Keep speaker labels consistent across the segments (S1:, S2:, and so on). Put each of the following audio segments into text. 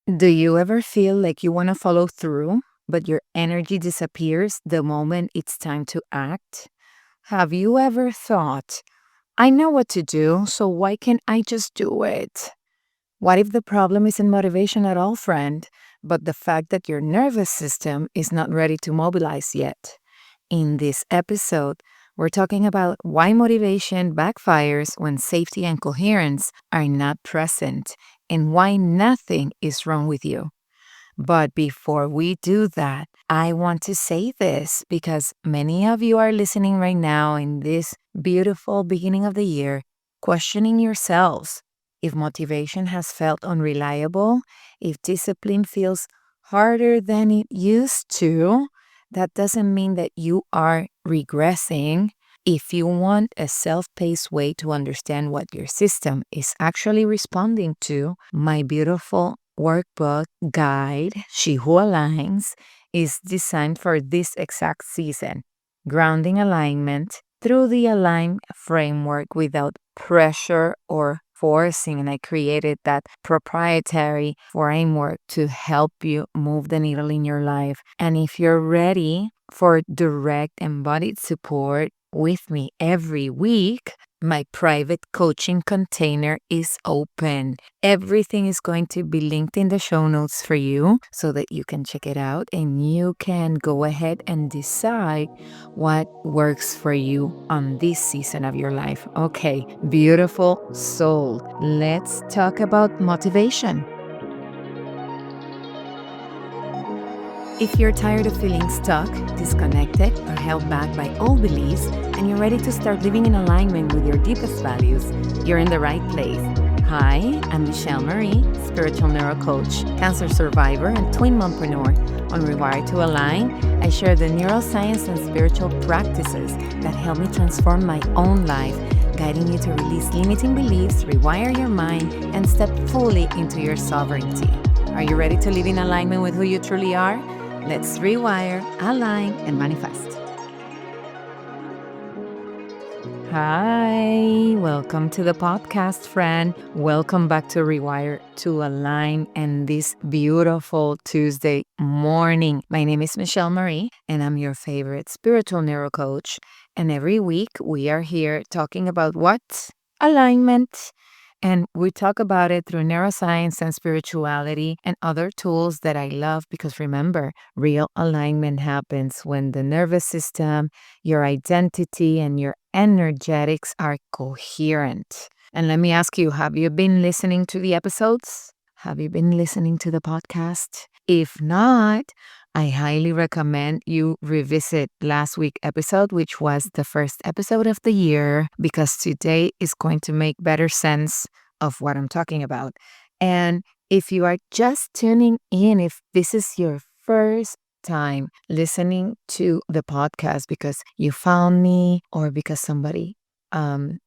S1: Do you ever feel like you want to follow through, but your energy disappears the moment it's time to act? Have you ever thought, I know what to do, so why can't I just do it? What if the problem isn't motivation at all, friend, but the fact that your nervous system is not ready to mobilize yet? In this episode, we're talking about why motivation backfires when safety and coherence are not present, and why nothing is wrong with you. But before we do that, I want to say this because many of you are listening right now in this beautiful beginning of the year, questioning yourselves if motivation has felt unreliable, if discipline feels harder than it used to. That doesn't mean that you are regressing. If you want a self paced way to understand what your system is actually responding to, my beautiful workbook guide, She Who Aligns, is designed for this exact season. Grounding alignment through the Align framework without pressure or forcing. And I created that proprietary framework to help you move the needle in your life. And if you're ready for direct embodied support with me every week, my private coaching container is open. Everything is going to be linked in the show notes for you so that you can check it out and you can go ahead and decide what works for you on this season of your life. Okay, beautiful soul. Let's talk about motivation. If you're tired of feeling stuck, disconnected, or held back by old beliefs, and you're ready to start living in alignment with your deepest values, you're in the right place. Hi, I'm Michelle Marie, spiritual neurocoach, cancer survivor, and twin mompreneur. On Rewire to Align, I share the neuroscience and spiritual practices that help me transform my own life, guiding you to release limiting beliefs, rewire your mind, and step fully into your sovereignty. Are you ready to live in alignment with who you truly are? Let's rewire, align, and manifest. Hi, welcome to the podcast, friend. Welcome back to Rewire to Align and this beautiful Tuesday morning. My name is Michelle Marie, and I'm your favorite spiritual neurocoach. And every week we are here talking about what? Alignment. And we talk about it through neuroscience and spirituality and other tools that I love because remember, real alignment happens when the nervous system, your identity, and your energetics are coherent. And let me ask you, have you been listening to the episodes? Have you been listening to the podcast? If not, I highly recommend you revisit last week's episode, which was the first episode of the year, because today is going to make better sense of what I'm talking about. And if you are just tuning in, if this is your first time listening to the podcast because you found me or because somebody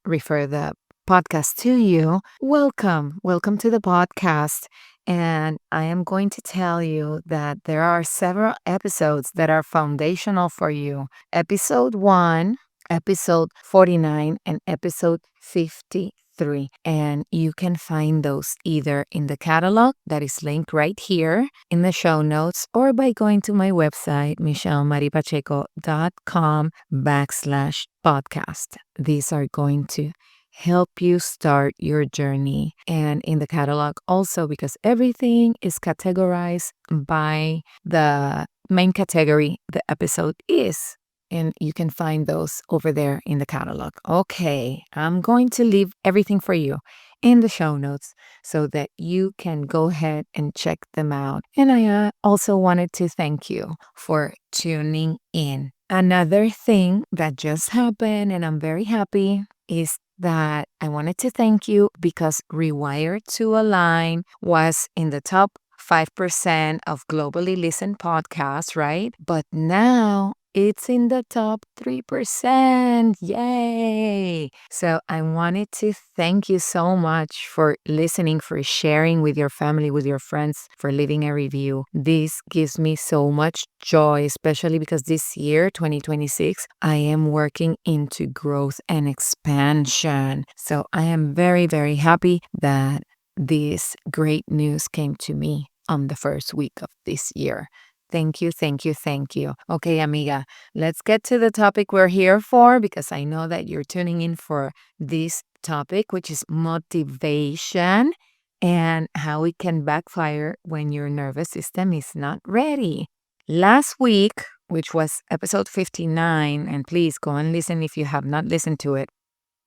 S1: referred the podcast to you, welcome. Welcome to the podcast. And I am going to tell you that there are several episodes that are foundational for you. Episode 1, episode 49, and episode 53. And you can find those either in the catalog that is linked right here in the show notes or by going to my website, michellemaripacheco.com/podcast. These are going to help you start your journey. And in the catalog also, because everything is categorized by the main category the episode is. And you can find those over there in the catalog. Okay, I'm going to leave everything for you in the show notes so that you can go ahead and check them out. And I also wanted to thank you for tuning in. Another thing that just happened, and I'm very happy, is that I wanted to thank you because Rewire to Align was in the top 5% of globally listened podcasts, right? But now it's in the top 3%. Yay! So I wanted to thank you so much for listening, for sharing with your family, with your friends, for leaving a review. This gives me so much joy, especially because this year, 2026, I am working into growth and expansion. So I am very, very happy that this great news came to me. on the first week of this year. Thank you, thank you, thank you. Okay, amiga, let's get to the topic we're here for because I know that you're tuning in for this topic, which is motivation and how it can backfire when your nervous system is not ready. Last week, which was episode 59, and please go and listen if you have not listened to it,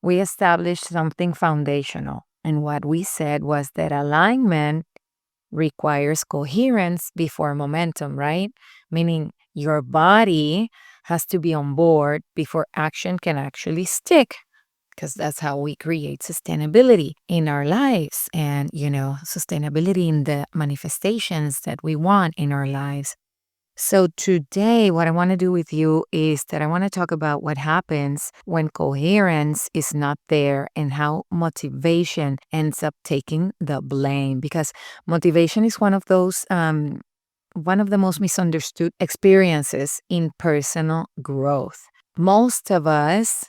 S1: we established something foundational. And what we said was that alignment requires coherence before momentum, right? Meaning your body has to be on board before action can actually stick. Because that's how we create sustainability in our lives and, sustainability in the manifestations that we want in our lives. So, today, what I want to do with you is that I want to talk about what happens when coherence is not there and how motivation ends up taking the blame. Because motivation is one of the most misunderstood experiences in personal growth. Most of us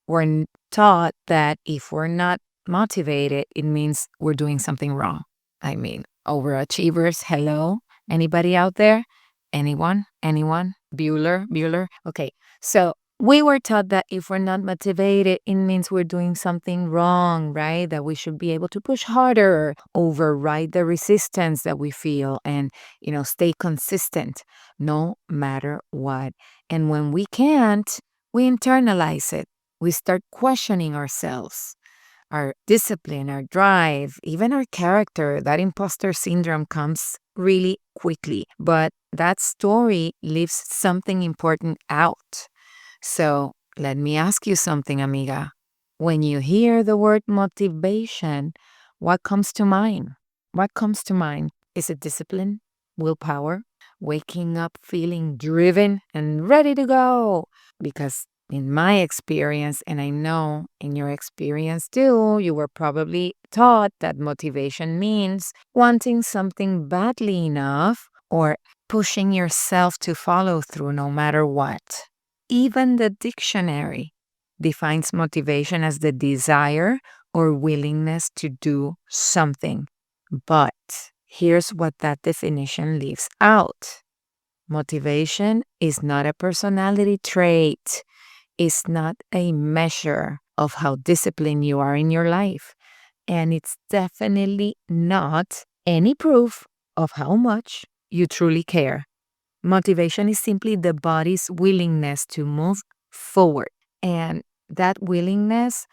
S1: were taught that if we're not motivated, it means we're doing something wrong. I mean, overachievers, hello? Anybody out there? Anyone? Anyone? Bueller? Okay. So we were taught that if we're not motivated, it means we're doing something wrong, right? That we should be able to push harder, override the resistance that we feel, and, stay consistent no matter what. And when we can't, we internalize it. We start questioning ourselves, our discipline, our drive, even our character. That imposter syndrome comes really quickly. But that story leaves something important out. So let me ask you something, amiga. When you hear the word motivation, what comes to mind? What comes to mind? Is it discipline, willpower, waking up feeling driven and ready to go? Because in my experience, and I know in your experience too, you were probably taught that motivation means wanting something badly enough or pushing yourself to follow through no matter what. Even the dictionary defines motivation as the desire or willingness to do something. But here's what that definition leaves out. Motivation is not a personality trait. It's not a measure of how disciplined you are in your life. And it's definitely not any proof of how much you truly care. Motivation is simply the body's willingness to move forward. And that willingness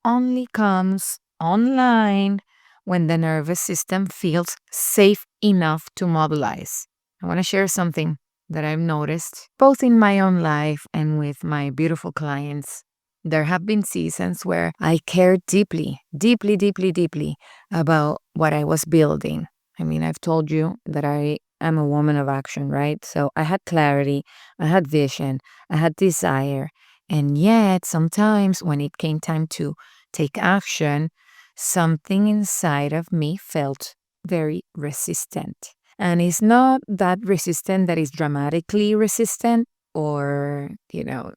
S1: only comes online when the nervous system feels safe enough to mobilize. I want to share something that I've noticed both in my own life and with my beautiful clients. There have been seasons where I cared deeply, deeply, deeply, deeply about what I was building. I mean, I've told you that I am a woman of action, right? So I had clarity, I had vision, I had desire. And yet, sometimes when it came time to take action, something inside of me felt very resistant. And it's not that resistant that is dramatically resistant or,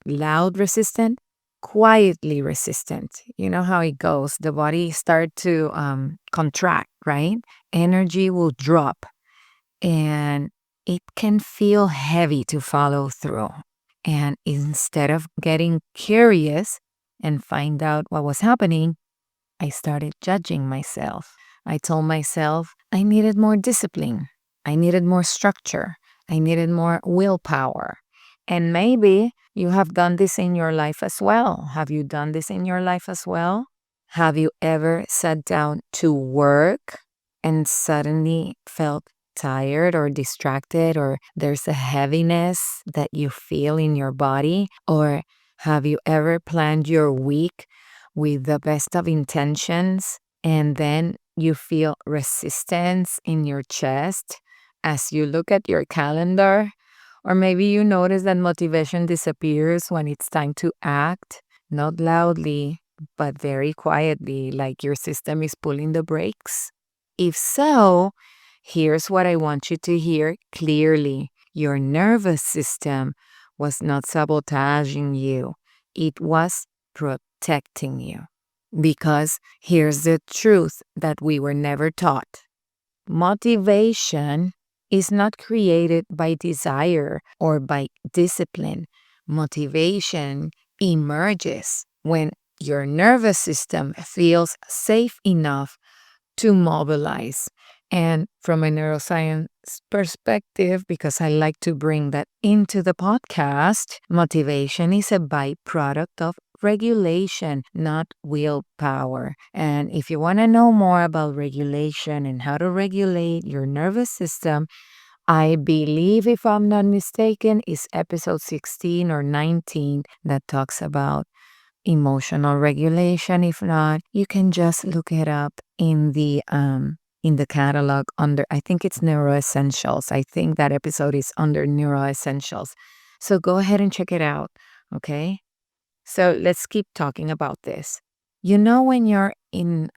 S1: loud resistant, quietly resistant. You know how it goes. The body start to contract, right? Energy will drop and it can feel heavy to follow through. And instead of getting curious and find out what was happening, I started judging myself. I told myself I needed more discipline. I needed more structure. I needed more willpower. And maybe you have done this in your life as well. Have you done this in your life as well? Have you ever sat down to work and suddenly felt tired or distracted, or there's a heaviness that you feel in your body? Or have you ever planned your week with the best of intentions and then you feel resistance in your chest as you look at your calendar? Or maybe you notice that motivation disappears when it's time to act, not loudly, but very quietly, like your system is pulling the brakes. If so, here's what I want you to hear clearly. Your nervous system was not sabotaging you. It was protecting you. Because here's the truth that we were never taught. Motivation is not created by desire or by discipline. Motivation emerges when your nervous system feels safe enough to mobilize. And from a neuroscience perspective, because I like to bring that into the podcast, motivation is a byproduct of regulation, not willpower. And if you want to know more about regulation and how to regulate your nervous system, I believe, if I'm not mistaken, is episode 16 or 19 that talks about emotional regulation. If not, you can just look it up in the catalog under, I think it's Neuroessentials. I think that episode is under Neuroessentials. So go ahead and check it out, okay? So let's keep talking about this. You know, when you're in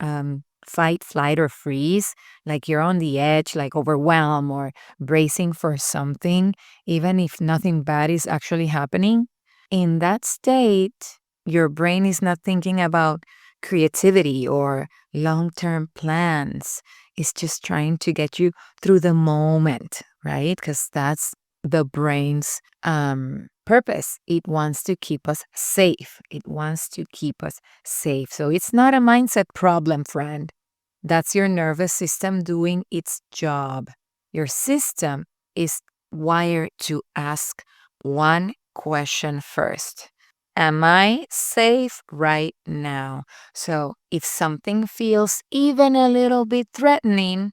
S1: fight, flight, or freeze, like you're on the edge, like overwhelmed or bracing for something, even if nothing bad is actually happening, in that state, your brain is not thinking about creativity or long term plans. It's just trying to get you through the moment, right? Because that's the brain's purpose. It wants to keep us safe. It wants to keep us safe. So it's not a mindset problem, friend. That's your nervous system doing its job. Your system is wired to ask one question first. Am I safe right now? So if something feels even a little bit threatening,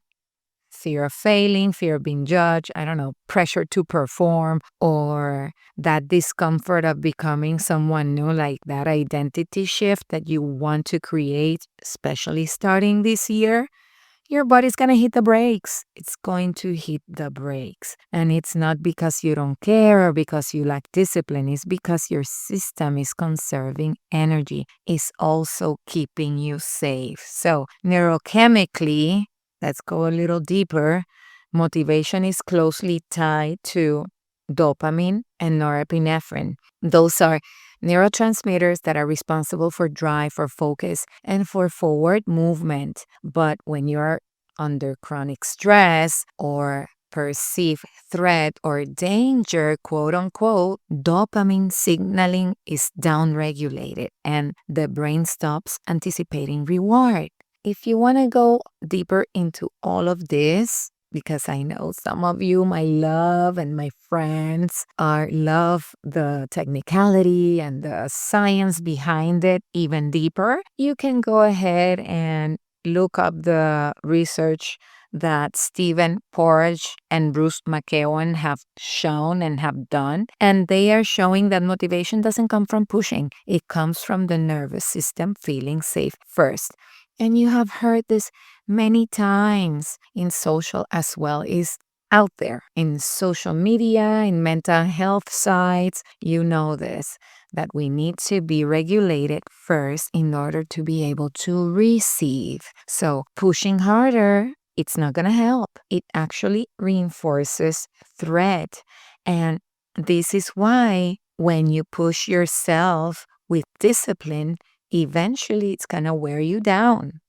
S1: fear of failing, fear of being judged, I don't know, pressure to perform, or that discomfort of becoming someone new, like that identity shift that you want to create, especially starting this year, your body's going to hit the brakes. It's going to hit the brakes. And it's not because you don't care or because you lack discipline. It's because your system is conserving energy. It's also keeping you safe. So, neurochemically, let's go a little deeper. Motivation is closely tied to dopamine and norepinephrine. Those are neurotransmitters that are responsible for drive, for focus, and for forward movement. But when you're under chronic stress or perceived threat or danger, quote unquote, dopamine signaling is downregulated and the brain stops anticipating reward. If you want to go deeper into all of this, because I know some of you, my love and my friends, love the technicality and the science behind it even deeper, you can go ahead and look up the research that Stephen Porge and Bruce McKeown have shown and have done. And they are showing that motivation doesn't come from pushing. It comes from the nervous system feeling safe first. And you have heard this many times in social as well, is out there in social media, in mental health sites. You know this, that we need to be regulated first in order to be able to receive. So pushing harder, it's not going to help. It actually reinforces threat. And this is why when you push yourself with discipline, eventually it's going to wear you down.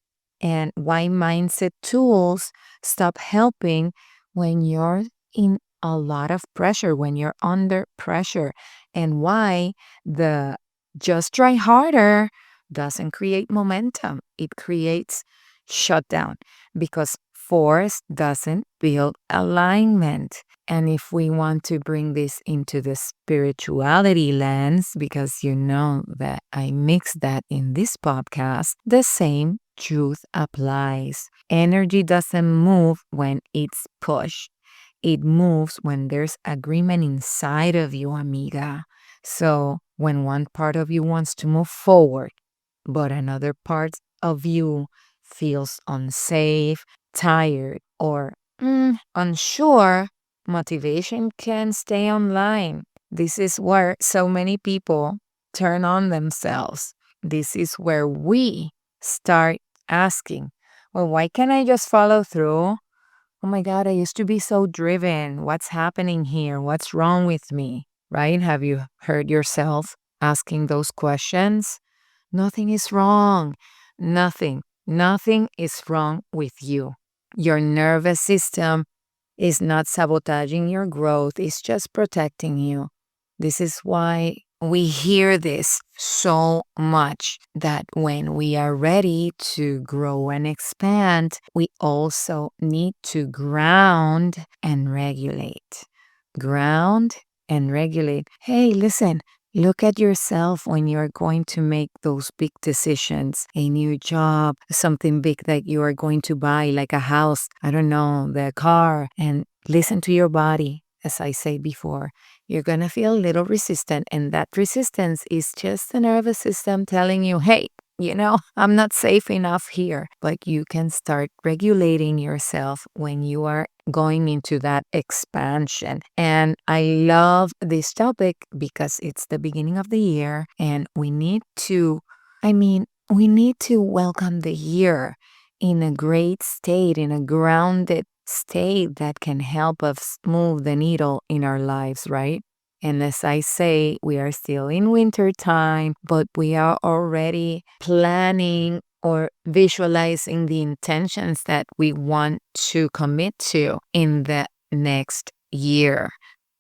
S1: And why mindset tools stop helping when you're in a lot of pressure, when you're under pressure, and why the just try harder doesn't create momentum. It creates shutdown because force doesn't build alignment. And if we want to bring this into the spirituality lens, because you know that I mix that in this podcast, the same truth applies. Energy doesn't move when it's pushed. It moves when there's agreement inside of you, amiga. So when one part of you wants to move forward, but another part of you feels unsafe, tired, or unsure, motivation can stay online. This is where so many people turn on themselves. This is where we start asking, well, why can't I just follow through? Oh my God, I used to be so driven. What's happening here? What's wrong with me? Right? Have you heard yourself asking those questions? Nothing is wrong. Nothing is wrong with you. Your nervous system is not sabotaging your growth, it's just protecting you. This is why we hear this so much, that when we are ready to grow and expand, we also need to ground and regulate. Ground and regulate. Hey, listen, look at yourself when you're going to make those big decisions, a new job, something big that you are going to buy, like a house, I don't know, the car, and listen to your body. As I said before, you're going to feel a little resistant, and that resistance is just the nervous system telling you, hey, I'm not safe enough here. But you can start regulating yourself when you are going into that expansion. And I love this topic because it's the beginning of the year, and we need to welcome the year in a great state, in a grounded state that can help us move the needle in our lives, right? And as I say, we are still in winter time, but we are already planning or visualizing the intentions that we want to commit to in the next year,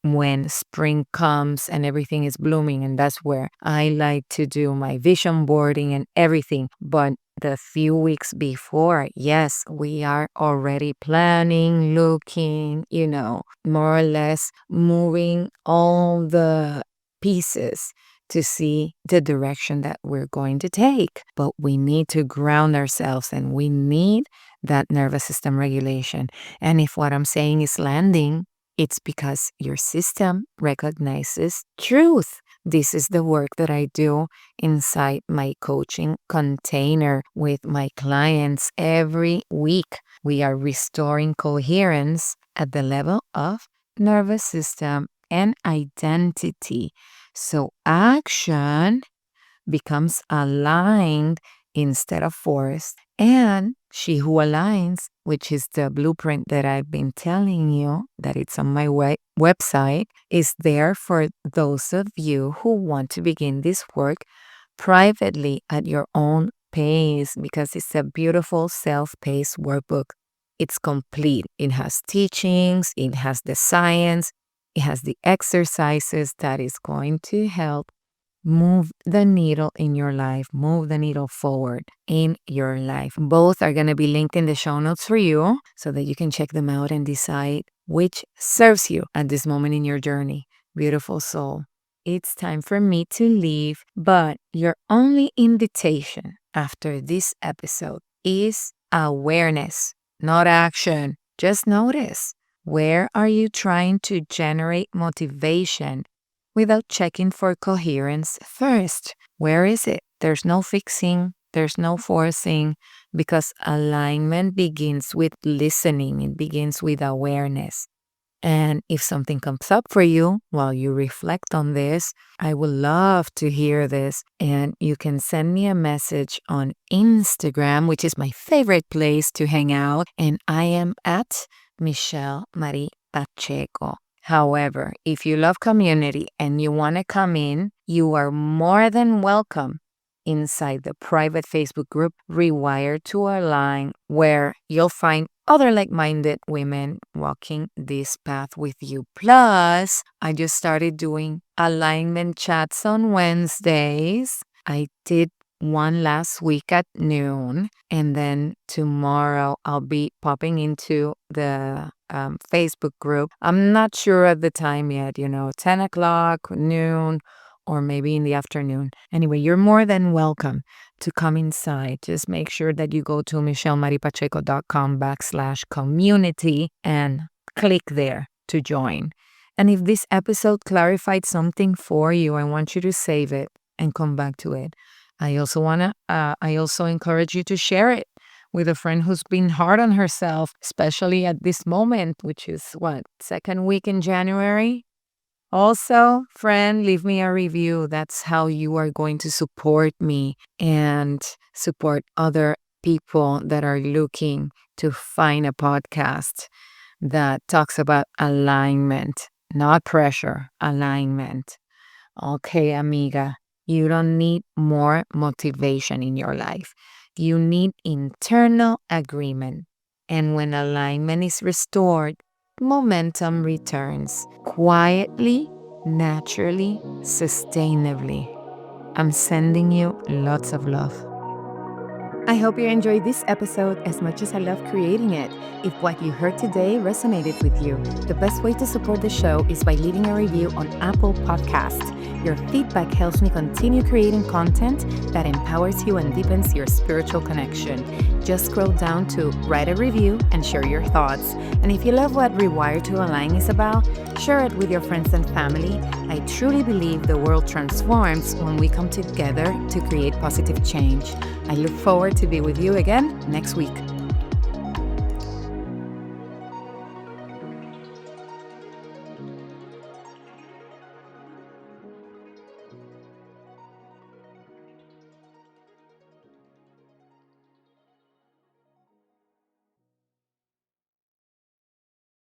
S1: when spring comes and everything is blooming. And that's where I like to do my vision boarding and everything. But the few weeks before, yes, we are already planning, looking, more or less moving all the pieces to see the direction that we're going to take. But we need to ground ourselves, and we need that nervous system regulation. And if what I'm saying is landing, it's because your system recognizes truth. This is the work that I do inside my coaching container with my clients every week. We are restoring coherence at the level of nervous system and identity. So action becomes aligned instead of forced. And she who aligns, which is the blueprint that I've been telling you, that it's on my website, is there for those of you who want to begin this work privately at your own pace, because it's a beautiful self-paced workbook. It's complete. It has teachings, it has the science, it has the exercises that is going to help move the needle in your life, move the needle forward in your life. Both are going to be linked in the show notes for you so that you can check them out and decide which serves you at this moment in your journey. Beautiful soul. It's time for me to leave, but your only invitation after this episode is awareness, not action. Just notice. Where are you trying to generate motivation without checking for coherence first? Where is it? There's no fixing, there's no forcing, because alignment begins with listening, it begins with awareness. And if something comes up for you while you reflect on this, I would love to hear this. And you can send me a message on Instagram, which is my favorite place to hang out. And I am at Michelle Marie Pacheco. However, if you love community and you want to come in, you are more than welcome inside the private Facebook group Rewire to Align, where you'll find other like-minded women walking this path with you. Plus, I just started doing alignment chats on Wednesdays. I did one last week at noon, and then tomorrow I'll be popping into the Facebook group. I'm not sure at the time yet, 10 o'clock, noon, or maybe in the afternoon. Anyway, you're more than welcome to come inside. Just make sure that you go to michellemaripacheco.com/community and click there to join. And if this episode clarified something for you, I want you to save it and come back to it. I also encourage you to share it with a friend who's been hard on herself, especially at this moment, which is second week in January. Also, friend, leave me a review. That's how you are going to support me and support other people that are looking to find a podcast that talks about alignment, not pressure, alignment. Okay, amiga, you don't need more motivation in your life. You need internal agreement. And when alignment is restored, momentum returns quietly, naturally, sustainably. I'm sending you lots of love. I hope you enjoyed this episode as much as I love creating it. If what you heard today resonated with you, the best way to support the show is by leaving a review on Apple Podcasts. Your feedback helps me continue creating content that empowers you and deepens your spiritual connection. Just scroll down to write a review and share your thoughts. And if you love what Rewire to Align is about, share it with your friends and family. I truly believe the world transforms when we come together to create positive change. I look forward to be with you again next week.